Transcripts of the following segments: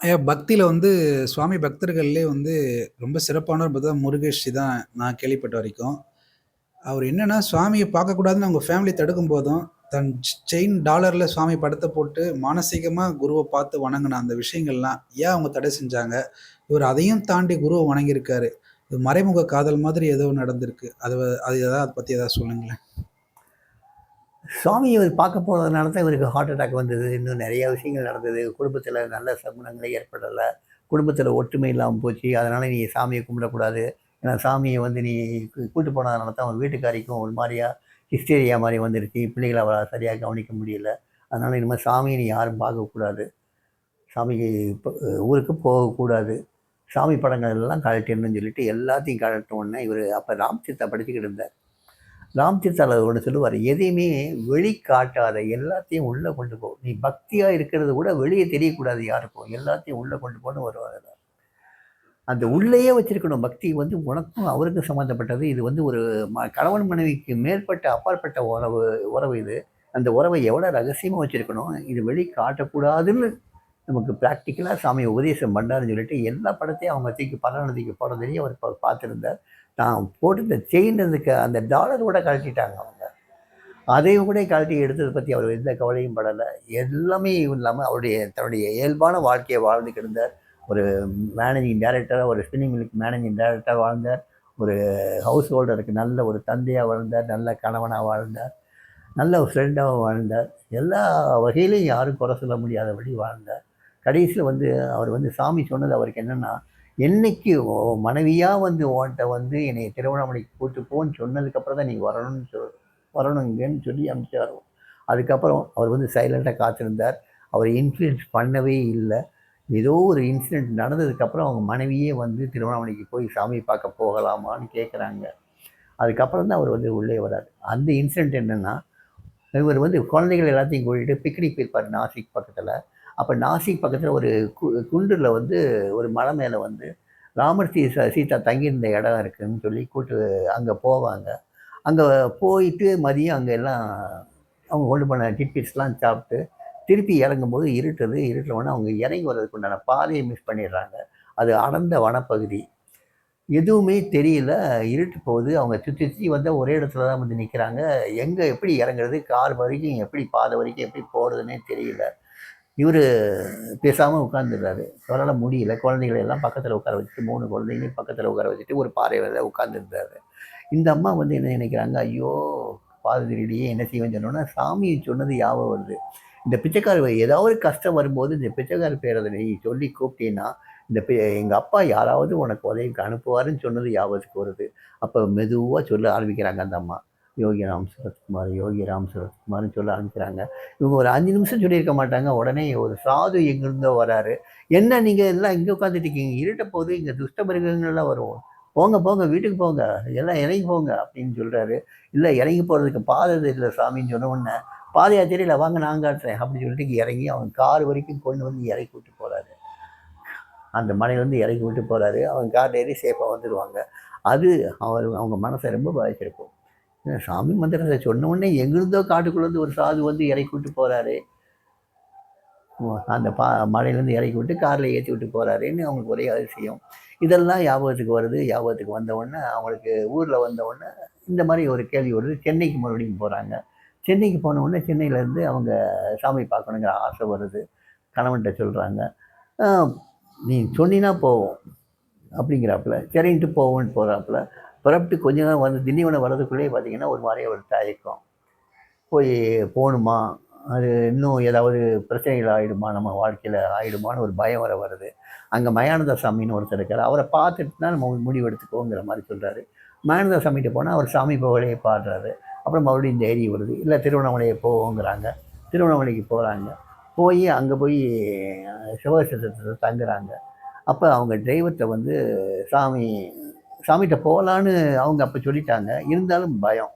ஐயா பக்தியில வந்து சுவாமி பக்தர்கள்லயே வந்து ரொம்ப சிறப்பானவர் பார்த்தா முருகேஷ் தான் நான் கேள்விப்பட்ட வரைக்கும். அவர் என்னன்னா, சுவாமிய பார்க்கக்கூடாதுன்னு அவங்க ஃபேமிலி தடுக்கும்போதும், தன் செயின் டாலர்ல சுவாமி படத்த போட்டு மானசீகமா குருவ பார்த்து வணங்குன அந்த விஷயங்கள்லாம் ஏன் அவங்க தடை செஞ்சாங்க? இவர் அதையும் தாண்டி குருவ வணங்கியிருக்காரு. இது மறைமுக காதல் மாதிரி ஏதோ நடந்திருக்கு. அது எதாவது அத பத்தி ஏதாவது சொல்லுங்களேன். சுவாமி இவர் பார்க்க போனதுனால தான் இவருக்கு ஹார்ட் அட்டாக் வந்தது. இன்னும் நிறைய விஷயங்கள் நடந்தது. குடும்பத்தில நல்ல சகுனங்களே ஏற்படல. குடும்பத்தில ஒற்றுமை இல்லாம போச்சு. அதனால நீ சாமிய கும்பிடக்கூடாது. ஏன்னா சாமிய வந்து நீ கூட்டு போனதுனால தான் உன் வீட்டுக்காரிக்கும் ஒரு மாரியா ஹிஸ்டீரியா மாரி வந்துருச்சு. பிள்ளைகள அவ சரியா கவனிக்க முடியல. அதனால இனிமே சாமிய நீ யாரும் பார்க்கக்கூடாது. சாமிக்கு ஊருக்கு போகக்கூடாது. சாமி படங்கள் எல்லாம் கழட்டிடணும்னு சொல்லிட்டு எல்லாத்தையும் கழட்டின உடனே இவரு அப்ப ராம்தீர்த்தா படிச்சுக்கிட்டு இருந்தார். ராம்தீர்த்தால ஒண்ணு சொல்லுவாரு, "எதையுமே வெளிக்காட்டாத, எல்லாத்தையும் உள்ள கொண்டு போ. நீ பக்தியா இருக்கிறது கூட வெளிய தெரியக்கூடாது யாருக்கும். எல்லாத்தையும் உள்ள கொண்டு போன்னு" வருவாரு. அந்த உள்ளேயே வச்சிருக்கணும். பக்தி வந்து உனக்கும் அவருக்கும் சம்மந்தப்பட்டது. இது வந்து ஒரு கணவன் மனைவிக்கு மேற்பட்ட அப்பாற்பட்ட உறவு இது. அந்த உறவை எவ்வளோ ரகசியமா வச்சிருக்கணும். இது வெளி காட்டக்கூடாதுன்னு நமக்கு பிராக்டிக்கலா சாமி உபதேசம் பண்ணாருன்னு சொல்லிட்டு, எல்லா படத்தையும் அவங்க தூக்கி பரண தூக்கி போடுறதையும் அவர் பார்த்திருந்தார். தான் போட்டிருந்த செயின் அந்த டாலர் கூட கழட்டிட்டாங்க அவங்க. அதையும் கூட கழட்டி எடுத்தத பத்தி அவர் எந்த கவலையும் படல. எல்லாமே இல்லாம தன்னுடைய இயல்பான வாழ்க்கைய வாழ்ந்துக்கிட்டு இருந்தார். ஒரு மேனேஜிங் டைரக்டரா, ஒரு ஸ்பின்னிங் மில்லுக்கு மேனேஜிங் டைரக்டரா வாழ்ந்தார். ஒரு ஹவுஸ் ஹோல்டருக்கு நல்ல ஒரு தந்தையா வாழ்ந்தார். நல்ல கணவனா வாழ்ந்தார். நல்ல ஒரு ஃப்ரெண்டாவும் வாழ்ந்தார். எல்லா வகையிலும் யாரும் குறை சொல்ல முடியாதபடி வாழ்ந்தார். கடைசியில வந்து அவர் வந்து சாமி சொன்னது அவருக்கு என்னன்னா, "என்னைக்கு மனைவியா வந்து உன்ட்ட வந்து என்னைய திருவண்ணாமலைக்கு கூட்டு போன்னு சொன்னதுக்கப்புறம் தான் நீ வரணுங்கன்னு சொல்லி அனுப்பிச்சாரு. அதுக்கப்புறம் அவர் வந்து சைலண்ட்டா காத்திருந்தார். அவர் இன்ஃப்ளூயன்ஸ் பண்ணவே இல்ல. ஏதோ ஒரு இன்சிடென்ட் நடந்ததுக்கப்புறம் அவங்க மனைவியே வந்து திருவண்ணாமலைக்கு போய் சாமி பார்க்க போகலாமான்னு கேட்குறாங்க. அதுக்கப்புறம் தான் அவர் வந்து உள்ளே வராரு. அந்த இன்சிடென்ட் என்னன்னா, இவர் வந்து குழந்தைகள் எல்லாத்தையும் கூட்டிட்டு பிக்னிக் போயிருப்பாரு நாசிக் பக்கத்துல. அப்ப நாசிக் பக்கத்துல ஒரு குன்றுல வந்து ஒரு மலை மேல வந்து ராமர் சீதா தங்கியிருந்த இடம் இருக்குன்னு சொல்லி அங்க போவாங்க. அங்க போயிட்டு மதியம் அங்க எல்லாம் அவங்க கொண்டு போன டிட்பிட்ஸ்லாம் சாப்பிட்டு, திருப்பி இறங்கும்போது இருட்டுது. இருட்டுன உடனே அவங்க இறங்கி வர்றதுக்கு உண்டான பாதைய மிஸ் பண்ணிடுறாங்க. அது அடர்ந்த வனப்பகுதி. எதுவுமே தெரியல. இருட்டு போகுது. அவங்க சுத்தி சுத்தி வந்து ஒரே இடத்துல தான் வந்து நிக்கிறாங்க. எங்க எப்படி இறங்குறது? கார் வரைக்கும் எப்படி பாதை வரைக்கும் எப்படி போறதுன்னே தெரியல. இவரு பேசாம உட்கார்ந்துடுறாரு. அவரால முடியல. குழந்தைகள எல்லாம் பக்கத்துல உட்கார வச்சுட்டு 3 குழந்தைங்களையும் பக்கத்துல உட்கார வச்சுட்டு ஒரு பாறையில உட்கார்ந்துருந்தாரு. இந்த அம்மா வந்து என்ன நினைக்கிறாங்க, ஐயோ! பாதை தெரியலையே என்ன செய்வேன்னு சொன்னோனே, சாமி சொன்னது ஞாபகம் வருது. இந்த பிச்சைக்கார ஏதாவது ஒரு கஷ்டம் வரும்போது இந்த பிச்சைக்கார பேர நீ சொல்லி கூப்பிட்டீன்னா, இந்த எங்க அப்பா யாராவது உனக்கு உதவிக்கு அனுப்புவாருன்னு சொன்னது ஞாபகத்துக்கு வருது. அப்ப மெதுவா சொல்ல ஆரம்பிக்கிறாங்க அந்த அம்மா. யோகிராம் சரத்குமார், யோகிராம் சரத்குமார்ன்னு சொல்ல ஆரம்பிக்கிறாங்க. இவங்க ஒரு 5 நிமிஷம் சொல்லியிருக்க மாட்டாங்க. உடனே ஒரு சாது எங்கிருந்தோ வராரு. "என்ன நீங்க எல்லாம் இங்க உட்காந்துட்டு இருக்கீங்க? இருட்ட போகுது. இங்க துஷ்ட மிருகங்கள்லாம் வரும். போங்க, போங்க வீட்டுக்கு போங்க. எல்லாம் இறங்கி போங்க" அப்படின்னு சொல்றாரு. "இல்ல இறங்கி போறதுக்கு பாதை தெரியல சாமின்னு" சொன்ன உடனே, "பாதையா தெரியல வாங்க நான் காட்டுறேன்" அப்படின்னு சொல்லிட்டு இறங்கி அவங்க கார் வரைக்கும் கொண்டு வந்து இறக்கி விட்டு போறாரு. அந்த மலையிலேருந்து இறக்கி விட்டு போறாரு. அவங்க கார்ல ஏறி சேஃபா வந்துருவாங்க. அது அவங்க மனச ரொம்ப பாதிச்சிருக்கும். சாமி மந்திரத்த சொன்ன உடனே எங்கிருந்தோ காட்டுக்குள்ளேருந்து ஒரு சாது வந்து இறக்கி விட்டு போறாரே! அந்த மலையிலேருந்து இறக்கி விட்டு கார்ல ஏத்தி விட்டு போறாரேன்னு அவங்களுக்கு ஒரே அதிசயம். இதெல்லாம் ஞாபகத்துக்கு வருது. ஞாபகத்துக்கு வந்த உடனே அவங்களுக்கு ஊர்ல வந்த உடனே இந்த மாரி ஒரு கேள்வி வருது. சென்னைக்கு மறுபடியும் போறாங்க. சென்னைக்கு போன உடனே சென்னையிலேருந்து அவங்க சாமி பார்க்கணுங்கிற ஆசை வருது. கணவன்ட்ட சொல்றாங்க. "அ நீ சொன்னீன்னா போவோம்" அப்படிங்கிறாப்புல. சரின்ட்டு போவோம்ன்னு போறாப்புல. புறப்பட்டு கொஞ்ச நேரம் வந்து திண்டிவனம் வர்றதுக்குள்ளேயே பார்த்தீங்கன்னா, ஒரு மாரி ஒரு தயக்கம். போய் போணுமா? அது இன்னும் ஏதாவது பிரச்சனைகள் ஆயிடுமா? நம்ம வாழ்க்கையில ஆயிடுமான்னு ஒரு பயம் வேற வருது. அங்க மயானந்த சாமின்னு ஒருத்தர் இருக்காரு. அவர பார்த்துட்டு தான் நம்ம முடிவு எடுத்துக்குவோங்கிற மாரி சொல்றாரு. மயானந்த சாமிட்ட போனா, அவர் சாமி புகழையே பாடுறாரு. அப்புறம் மறுபடியும் தைரியம் வருது. இல்ல திருவண்ணாமலை போவோங்கிறாங்க. திருவண்ணாமலைக்கு போறாங்க. அங்க போய் சிவசத்திரத்தில தங்குறாங்க. அப்ப அவங்க டிரைவர்ட்ட வந்து சாமி சாமிட்ட போலான்னு அவங்க அப்ப சொல்லிட்டாங்க. இருந்தாலும் பயம்.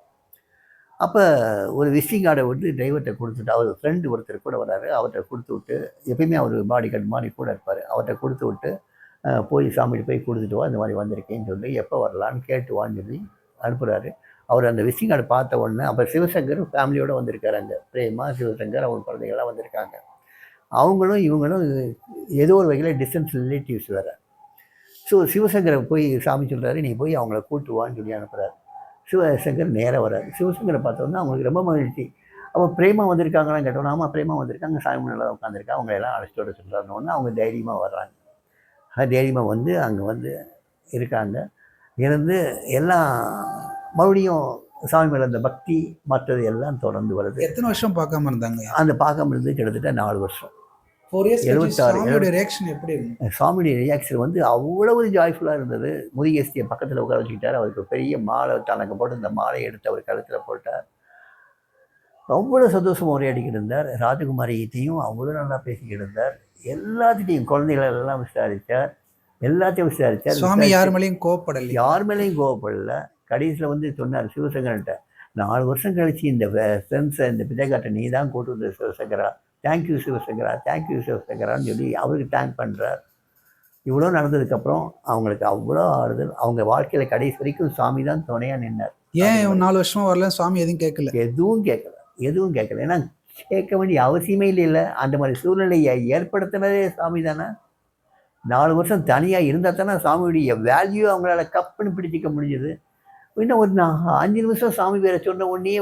அப்ப ஒரு விசிட்டிங் கார்ட வந்து டிரைவர்ட்ட குடுத்துட்டு, அவர் ஃப்ரெண்ட் ஒருத்தர் கூட வராரு. அவர்ட்ட குடுத்துவிட்டு, எப்பயுமே அவரு பாடி கார்ட் மாரி கூட இருப்பாரு. அவர்ட்ட குடுத்துவிட்டு, போய் சாமிட்ட போய் குடுத்துட்டு வா, இந்த மாரி வந்திருக்கேன்னு சொல்லி, எப்ப வரலான்னு கேட்டு வான்னு சொல்லி அனுப்புறாரு. அவர் அந்த விசிட்டிங் கார்ட பார்த்த உடனே அப்ப சிவசங்கர் ஃபேமிலியோட வந்திருக்காரு அங்க. பிரேமா, சிவசங்கர் அவங்க குழந்தைகள்லாம் வந்திருக்காங்க. அவங்களும், இவங்களும் ஏதோ ஒரு வகையில் டிஸ்டன்ஸ் ரிலேட்டிவ்ஸ் வேறு. ஸோ சிவசங்கரை போய் சாமி சொல்கிறாரு, நீ போய் அவங்கள கூட்டு வான்னு சொல்லி அனுப்புகிறாரு. சிவசங்கர் நேராக வர்றாரு. சிவசங்கரை பார்த்தோன்னா அவங்களுக்கு ரொம்ப மகிழ்ச்சி. அப்போ பிரேமா வந்திருக்காங்களான்னு கேட்டோன்னா, ஆமாம் பிரேமா வந்திருக்காங்க, சாமி முன்னால் உட்காந்துருக்கா, அவங்க எல்லாம் அழைச்சிட்டு வர சொல்கிறாருன்னு அவங்க தைரியமாக வர்றாங்க. தைரியமாக வந்து அங்கே வந்து இருக்காங்க. இருந்து எல்லாம் மறுபடியும் சாமி மேலே அந்த பக்தி மற்றது எல்லாம் தொடர்ந்து வருது. எத்தனை வருஷம் பார்க்காம இருந்தாங்க? அந்த பார்க்காம இருந்து கிட்டத்தட்ட 4 வருஷம். 4 இயர்ஸ் 76 சாமியோட ரியாக்ஷன் எப்படி இருந்தது? சாமியுடைய ரியாக்ஷன் வந்து அவ்வளவு ஜாய்ஃபுல்லாக இருந்தது. முருகேசியை பக்கத்தில் உட்கார வச்சுக்கிட்டார். அவருக்கு பெரிய மாலை தனக்கு போட்டு இந்த மாலையை எடுத்து அவர் கழுத்தில் போட்டார். அவ்வளோ சந்தோஷமாக உரையாடிக்கிட்டு இருந்தார். ராஜகுமாரிகிட்டையும் அவ்வளோ நல்லா பேசிக்கிட்டு இருந்தார். எல்லாத்திட்டையும் குழந்தைகள் எல்லாம் விசாரித்தார். எல்லாத்தையும் விசாரித்தார். சுவாமி யார் மேலேயும் கோவப்படலை. யார் மேலேயும் கோவப்படல. கடைசியில் வந்து சொன்னார் சிவசங்கர்கிட்ட, 4 வருஷம் கழிச்சு இந்த ஃப்ரெண்ட்ஸை இந்த பிள்ளைகாட்டை நீ தான் கூட்டு வந்த சிவசங்கரா, தேங்க்யூ சிவசங்கரா, தேங்க்யூ சிவசங்கரான்னு சொல்லி அவருக்கு தேங்க் பண்ணுறார். இவ்வளோ நடந்ததுக்கப்புறம் அவங்களுக்கு அவ்வளோ ஆறுதல். அவங்க வாழ்க்கையில் கடைசி வரைக்கும் சாமி தான் துணையாக நின்னார். ஏன் 4 வருஷமாக வரல? சுவாமி எதுவும் கேட்கல? எதுவும் கேட்கல. ஏன்னா கேட்க வேண்டிய அவசியமே இல்லை. அந்த மாதிரி சூழ்நிலையை ஏற்படுத்தினதே சாமி தானே. 4 வருஷம் தனியாக இருந்தால் தானே சாமியுடைய வேல்யூ அவங்களால கப்புன்னு பிடிச்சிக்க முடிஞ்சது. இன்னும் ஒரு 5 நிமிஷம் சாமி பேரை சொன்ன உடனே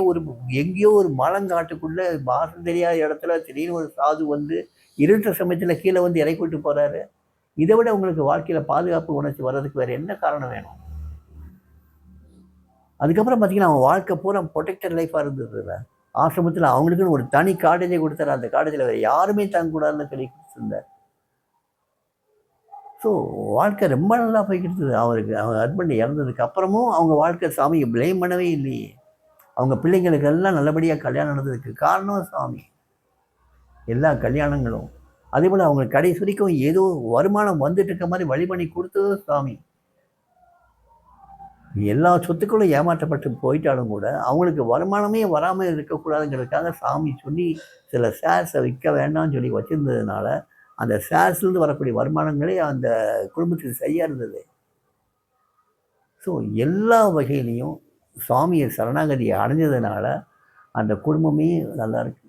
எங்கேயோ ஒரு மலங்காட்டுக்குள்ளே வாசம் தெரியாத இடத்துல திடீர்னு ஒரு சாது வந்து இருட்ட சமயத்தில் கீழே வந்து இறக்கி விட்டு போகிறாரு. இதை விட உங்களுக்கு வாழ்க்கையில் பாதுகாப்பு உணர்ச்சி வர்றதுக்கு வேறு என்ன காரணம் வேணும்? அதுக்கப்புறம் பார்த்தீங்கன்னா அவன் வாழ்க்கை பூரா ப்ரொடெக்டட் லைஃபாக இருந்தது. ஆசிரமத்தில் அவங்களுக்குன்னு ஒரு தனி காடேஜை கொடுத்தாரு. அந்த காடேஜில் வேறு யாருமே தங்கக்கூடாதுன்னு சொல்லி கொடுத்துருந்தார். ஸோ வாழ்க்கை ரொம்ப நல்லா போய்கிட்டு இருந்தது. அவங்க ஹஸ்பண்ட் இறந்ததுக்கு அப்புறமும் அவங்க வாழ்க்கை சாமியை ப்ளேம் பண்ணவே இல்லையே. அவங்க பிள்ளைங்களுக்கு எல்லாம் நல்லபடியாக கல்யாணம் நடந்ததுக்கு காரணம் சாமி. எல்லா கல்யாணங்களும் அதே போல் அவங்க கடைசி வரைக்கும் ஏதோ வருமானம் வந்துட்டு இருக்க மாதிரி வழி பண்ணி கொடுத்ததும் சாமி. எல்லா சொத்துக்களும் ஏமாற்றப்பட்டு போயிட்டாலும் கூட அவங்களுக்கு வருமானமே வராமல் இருக்கக்கூடாதுங்கிறதுக்காக சாமி சொல்லி சில ஷேர்ஸை விற்க வேண்டாம்னு சொல்லி வச்சுருந்ததுனால அந்த ஷேர்ஸ்லேருந்து வரக்கூடிய வருமானங்களே அந்த குடும்பத்துக்கு சரியாக இருந்தது. ஸோ எல்லா வகையிலையும் சுவாமியை சரணாகதியை அடைஞ்சதுனால அந்த குடும்பமே நல்லா இருக்கு.